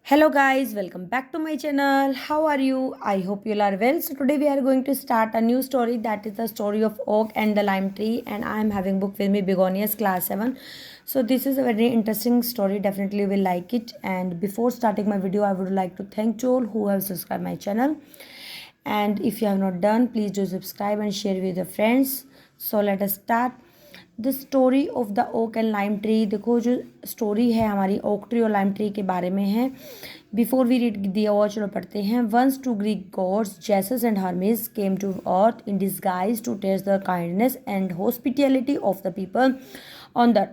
Hello guys, welcome back to my channel. How are you? I hope you are well. So today we are going to start a new story, that is the story of Oak and the Lime Tree, and I am having book with me Begonias class 7. So this is a very interesting story, definitely you will like it. And before starting my video, I would like to thank you all who have subscribed my channel. And if you have not done, please do subscribe and share with your friends. So let us start. The story of the oak and lime tree. देखो जो story है हमारी oak tree और lime tree के बारे में है। Before we read दिया हुआ चलो पढ़ते हैं। Once two Greek gods Jesus and Hermes came to earth in disguise to test the kindness and hospitality of the people on the.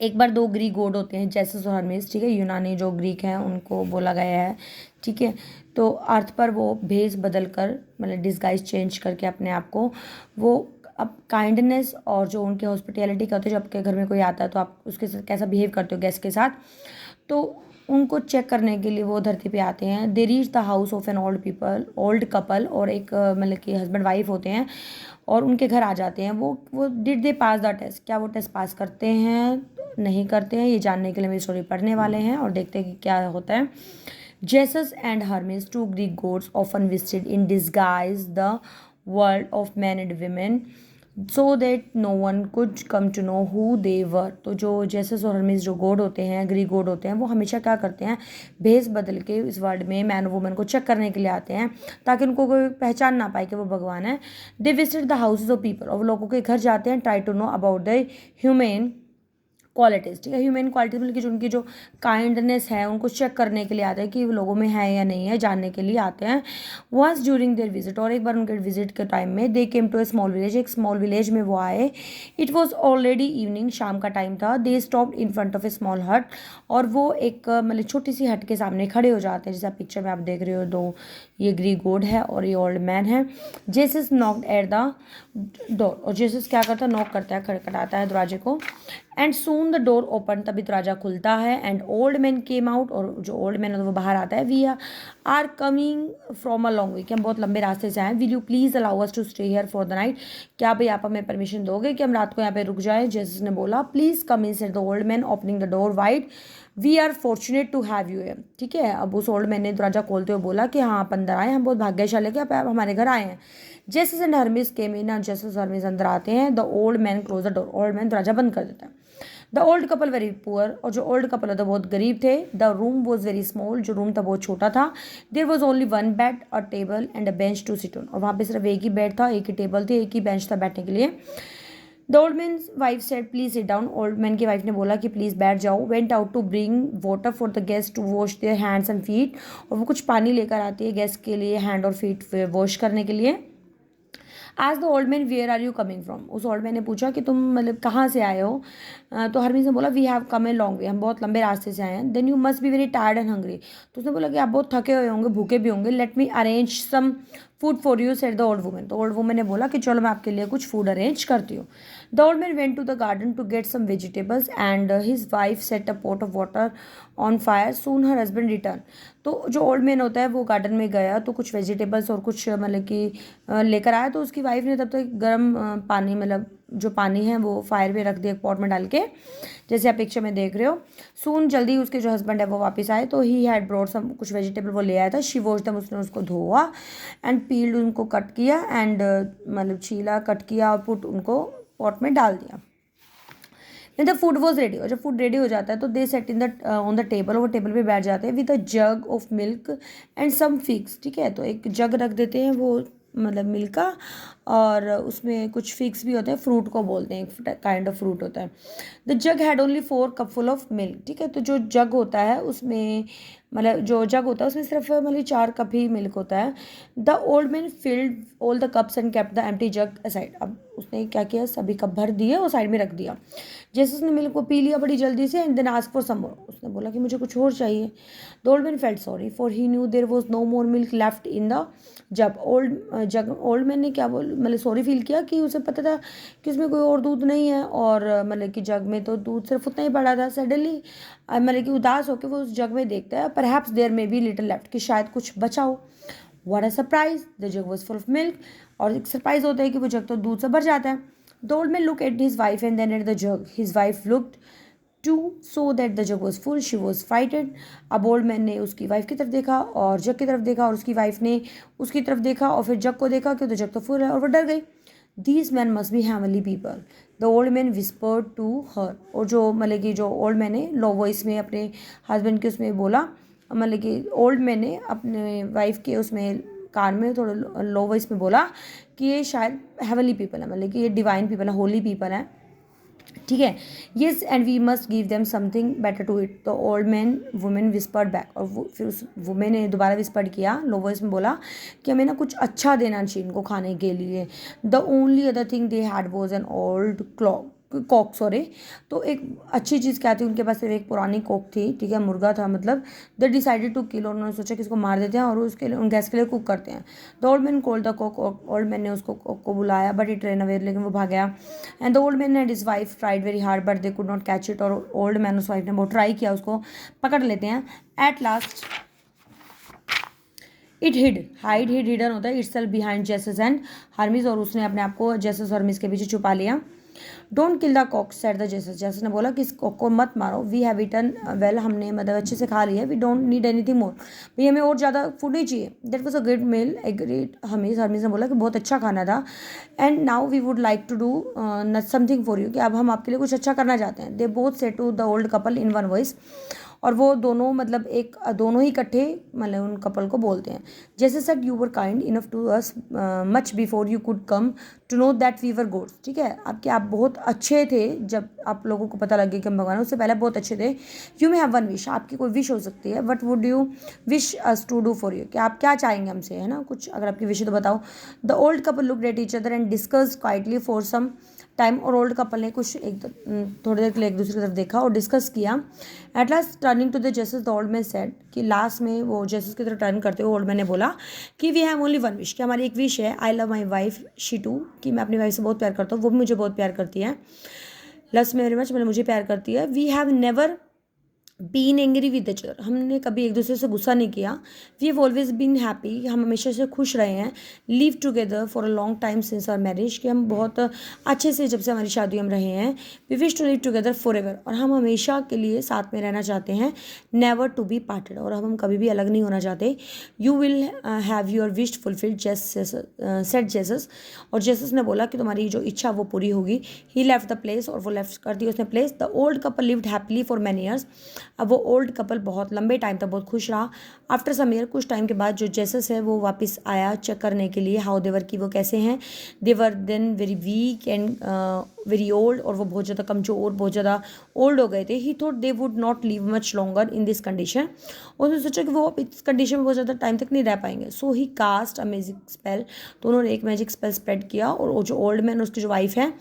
एक बार दो ग्रीक गॉड होते हैं जेसस और हर्मिस, ठीक है, यूनानी जो ग्रीक हैं उनको बोला गया है, ठीक है। तो अर्थ पर वो भेस बदल कर मतलब डिस्गाइज चेंज करके अपने आप को वो अब काइंडनेस और जो उनके हॉस्पिटैलिटी करते हो, जब आपके घर में कोई आता है तो आप उसके साथ कैसा बिहेव करते हो गेस्ट के साथ, तो उनको चेक करने के लिए वो धरती पे आते हैं। They reach the house of an old couple, और एक मतलब कि हस्बैंड वाइफ होते हैं और उनके घर आ जाते हैं। वो did they pass the test, क्या वो टेस्ट पास करते हैं नहीं करते हैं, ये जानने के लिए मेरी स्टोरी पढ़ने वाले हैं और देखते हैं कि क्या होता है। Jesus and Hermes, two Greek gods often visited in disguise the world of man and women so that no one could come to know who they were. तो जो जेसस और हर्मिस जो गॉड होते हैं, ग्रीक गॉड होते हैं, वो हमेशा क्या करते हैं, भेस बदल के इस वर्ल्ड में मैन और वुमेन को चेक करने के लिए आते हैं ताकि उनको कोई पहचान ना पाए कि वो भगवान है। They visit the houses of people, और वो लोगों के घर जाते हैं, try to know about the human qualities, ठीक है। ह्यूमन क्वालिटीज मतलब कि जो उनकी जो काइंडनेस है उनको चेक करने के लिए आते हैं कि वो लोगों में है या नहीं है, जानने के लिए आते हैं। वंस ड्यूरिंग देयर विजिट, और एक बार उनके विजिट के टाइम में they came to a small village, एक स्मॉल विलेज में वो आए। इट वॉज ऑलरेडी इवनिंग, शाम का टाइम था। They stopped in front of A small हट, और वो एक मतलब छोटी सी हट के सामने खड़े हो जाते हैं। जैसे आप पिक्चर में आप देख रहे हो, दो ये ग्रीक गॉड है और ये ओल्ड मैन है। Jesus knocked at the door, और जेसस क्या करता है, नॉक करता है, खड़खड़ाता है दरवाजे को। And soon the door open, तभी दरवाजा खुलता है। And old man came out, और जो ओल्ड मैन है वो बाहर आता है। We are coming from a long way, कि हम बहुत लंबे रास्ते से आए। Will you please allow us to stay here for the night, क्या भाई आप हमें परमिशन दोगे कि हम रात को यहाँ पे रुक जाएं। जेसस ने बोला please come in, said the old man opening the door wide. We are fortunate to have you here, ठीक है। अब उस ओल्ड मैन ने दरवाजा खोलते हुए बोला कि हाँ आप अंदर आए, हम बहुत भाग्यशाली कि आप हमारे घर आए हैं। Jesus and Hermes came in, Jesus Hermes अंदर आते हैं। The old man close the door, old man दरवाजा बंद कर देता है। The old couple very poor, और जो ओल्ड कपल होता बहुत गरीब थे। The room was very small, जो रूम था बहुत छोटा था। There was only one bed, a table and a bench to sit on, और वहाँ पे सिर्फ एक ही बेड था, एक ही टेबल थी, एक ही बेंच था बैठने के लिए। The old man wife said please sit down, old man की वाइफ ने बोला कि प्लीज बैठ जाओ। Went out to bring water for the guest to wash their hands and feet, और वो कुछ पानी लेकर आती है गेस्ट के लिए हैंड और फीट वॉश करने के लिए। आज the old man where are you coming from, उस ओल्ड मैन ने पूछा कि तुम मतलब कहाँ से आए हो। तो हरमीज ने बोला we have come a long way, हम बहुत लंबे रास्ते से आए हैं। Then you must be very tired and hungry, तो उसने बोला कि आप बहुत थके हुए होंगे, भूखे भी होंगे। Let me arrange some food for you, said the old women, तो ओल्ड वुमेन ने बोला कि चलो मैं आपके लिए कुछ फूड अरेंज करती हूँ। The old man went to the garden to get some vegetables and his wife set a pot of water on fire, soon her husband return. तो जो ओल्ड मैन होता है वो गार्डन में गया तो कुछ वेजिटेबल्स और कुछ मतलब कि लेकर आया, तो उसकी वाइफ ने तब तक गर्म पानी मतलब जो पानी है वो फायर पे रख दिया, पॉट में डाल के, जैसे आप पिक्चर में देख रहे हो। सून जल्दी उसके जो हस्बैंड है वो वापस आए, तो ही हैड ब्रॉट सम, कुछ वेजिटेबल वो ले आया था। शी वॉश दम, उसने उसको धोआ एंड पील्ड, उनको कट किया एंड मतलब छीला कट किया और पुट उनको पॉट में डाल दिया। द फूड वॉज रेडी, और जब फूड रेडी हो जाता है तो they sat in the on the table, वो टेबल पे बैठ जाते हैं with a jug of milk and some figs, ठीक है। तो एक जग रख देते हैं वो मतलब मिल्क का, और उसमें कुछ फिग्स भी होते हैं, फ्रूट को बोलते हैं, एक काइंड ऑफ फ्रूट होता है। The jug had only 4 cup full of milk, ठीक है। तो जो जग होता है उसमें मतलब जो जग होता है उसमें सिर्फ मतलब 4 कप ही मिल्क होता है। The old man field all the cups and kept the empty jug aside, अब उसने क्या किया, सभी कप भर दिए और साइड में रख दिया। जैसे उसने मिल्क को पी लिया बड़ी जल्दी से, and then ask for some more, उसने बोला कि मुझे कुछ और चाहिए। The old man felt sorry for he knew there was no more milk left in the jug. Old man ने क्या बोल मतलब सॉरी फील किया कि उसे पता था कि उसमें कोई और दूध नहीं है, और मतलब कि जग में तो दूध सिर्फ उतना ही पड़ा था। सडनली मतलब कि उदास होकर वो उस जग में देखता है, perhaps there may be little left, कि शायद कुछ बचा हो। What a surprise, the jug was full of milk, और एक सरप्राइज होता है कि वो जग तो दूध से भर जाता है। The old man look at his wife and then at the jug, his wife looked too so that the jug was full she was frightened. अब ओल्ड मैन ने उसकी वाइफ की तरफ देखा और जग की तरफ देखा और उसकी वाइफ ने उसकी तरफ देखा और फिर जग को देखा कि तो जग तो फुल है और वो डर गई। These man must be heavenly people the old man whispered to her. और जो मतलब कि जो ओल्ड मैन ने लो वॉइस में अपने हस्बैंड के उसमें बोला, मतलब कि ओल्ड मैन ने अपने वाइफ के उसमें कान में थोड़ा लो वॉइस में बोला कि ये शायद हेवनली पीपल है, मतलब कि ये डिवाइन पीपल है, होली पीपल है, ठीक है। Yes and we must give them something better to eat the old man women whispered back. और वो फिर उस वुमेन ने दोबारा विस्पर्ड किया, लो वॉइस में बोला कि हमें ना कुछ अच्छा देना चाहिए इनको खाने के लिए। The only other thing they had was an old cock sorry. तो एक अच्छी चीज़ क्या थी, उनके पास सिर्फ एक पुरानी कोक थी, ठीक है, मुर्गा था मतलब। दे डिसाइडेड टू किल, और उन्होंने सोचा कि इसको मार देते हैं और उसके लिए उन गैस के लिए कुक करते हैं। The old man called the cock, old man ने उसको कॉक को बुलाया बट इट रन अवे, लेकिन वो भाग गया। And the old man and his wife tried very hard but they could not catch it. और ओल्ड मैन उस वाइफ ने बहुत ट्राई किया उसको पकड़ लेते हैं। एट लास्ट इट हिडन होता है itself behind Jesus and Hermès, और उसने अपने आप को जेसस और हर्मिस के पीछे छुपा लिया। Don't kill the cock said the Jesus. Jesus ने बोला कि इस कॉक को मत मारो, वी हैव ईटन वेल, हमने मतलब अच्छे से खा लिया है, we don't need anything more, भाई हमें और ज़्यादा फूड नहीं चाहिए। That was a great meal agreed Hermes. Hermes ने बोला कि बहुत अच्छा खाना था। And now we would like to do something for you, कि अब हम आपके लिए कुछ अच्छा करना चाहते हैं। They both said to the old couple in one voice, और वो दोनों मतलब एक दोनों ही इकट्ठे मतलब उन कपल को बोलते हैं। जैसे said you were kind enough to us much before you could come to know that we were gods, ठीक है, आपके आप बहुत अच्छे थे जब आप लोगों को पता लगे कि हम भगवान, उससे पहले बहुत अच्छे थे। You may have one wish, आपकी कोई विश हो सकती है, what would you wish us to do for you, कि आप क्या चाहेंगे हमसे, है ना, कुछ अगर आपकी विश है तो बताओ। The old couple looked at each other and discuss quietly for some time. और ओल्ड कपल ने कुछ थोड़ी देर के लिए एक दूसरे की तरफ देखा और डिस्कस किया। At last turning to the Jesus the old man said, कि लास्ट में वो जेसस की तरफ टर्न करते हुए ओल्ड मैन ने बोला कि we have only one wish, कि हमारी एक विश है। I love my wife she too, कि मैं अपनी वाइफ से बहुत प्यार करता हूँ, वो भी मुझे बहुत प्यार करती है। लव्स मी वेरी मच, मतलब मुझे प्यार करती है। We have never been angry with each other, हमने कभी एक दूसरे से गुस्सा नहीं किया। We have always been happy, हम हमेशा से खुश रहे हैं। Live together for a long time since our marriage, कि हम बहुत अच्छे से जब से हमारी शादी हम रहे हैं। We wish to live together for ever, और हम हमेशा के लिए साथ में रहना चाहते हैं। नेवर टू बी पार्टेड, और हम कभी भी अलग नहीं होना चाहते। You will have your wish fulfilled said Jesus, और जेसस ने बोला कि तुम्हारी जो इच्छा वो पूरी होगी। ही लेफ्ट द प्लेस, और वो लेफ्ट कर दी उसने place. The old couple lived happily for many years, अब वो ओल्ड कपल बहुत लंबे टाइम तक बहुत खुश रहा। आफ्टर सम ईयर, कुछ टाइम के बाद जो जेसस है वो वापस आया चेक करने के लिए हाउ देवर, की वो कैसे हैं। They were then very weak and very old, और वो बहुत ज़्यादा कमजोर, बहुत ज़्यादा ओल्ड हो गए थे। ही thought they would not live much longer in this condition, उसने सोचा कि वो इस कंडीशन में बहुत ज़्यादा टाइम तक नहीं रह पाएंगे। सो ही कास्ट अ मैजिक स्पेल, तो उन्होंने एक मैजिक स्पेल स्प्रेड किया, और वो जो ओल्ड मैन उसकी जो वाइफ है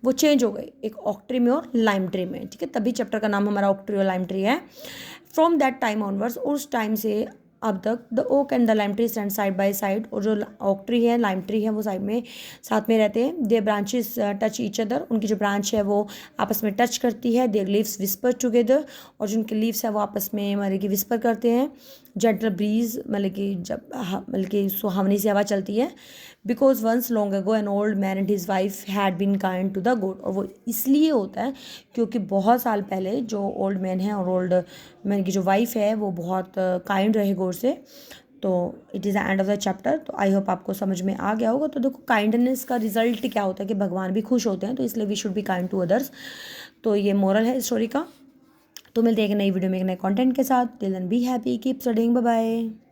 वो चेंज हो गई, एक ऑक ट्री में और लाइम ट्री में, ठीक है, तभी चैप्टर का नाम हमारा ऑक ट्री और लाइम ट्री है। फ्रॉम दैट टाइम ऑनवर्ड्स, उस टाइम से अब तक the oak and the lime tree stand side by side, और जो ओक ट्री है लाइम ट्री है वो साइड में साथ में रहते हैं। Their branches touch each other, उनकी जो ब्रांच है वो आपस में टच करती है। देयर लीव्स विस्पर टुगेदर, और जो उनके लीव्स है वो आपस में मतलब कि विस्पर करते हैं। जेंटल ब्रीज, मतलब कि जब मतलब कि सुहावनी सी हवा चलती है। Because once long ago an old man and his wife had been kind to the god, और वो इसलिए होता है क्योंकि बहुत साल पहले जो ओल्ड मैन है और ओल्ड मैन की जो वाइफ है वो बहुत काइंड रहे गॉड से। तो it is the end of the chapter. तो आई होप आपको समझ में आ गया होगा। तो देखो काइंडनेस का रिजल्ट क्या होता है कि भगवान भी खुश होते हैं, तो इसलिए we should be kind to others. तो ये मोरल है स्टोरी का। तो मिलते हैं एक नई वीडियो में एक नए कंटेंट के साथ। Till then be happy, keep studying, bye bye.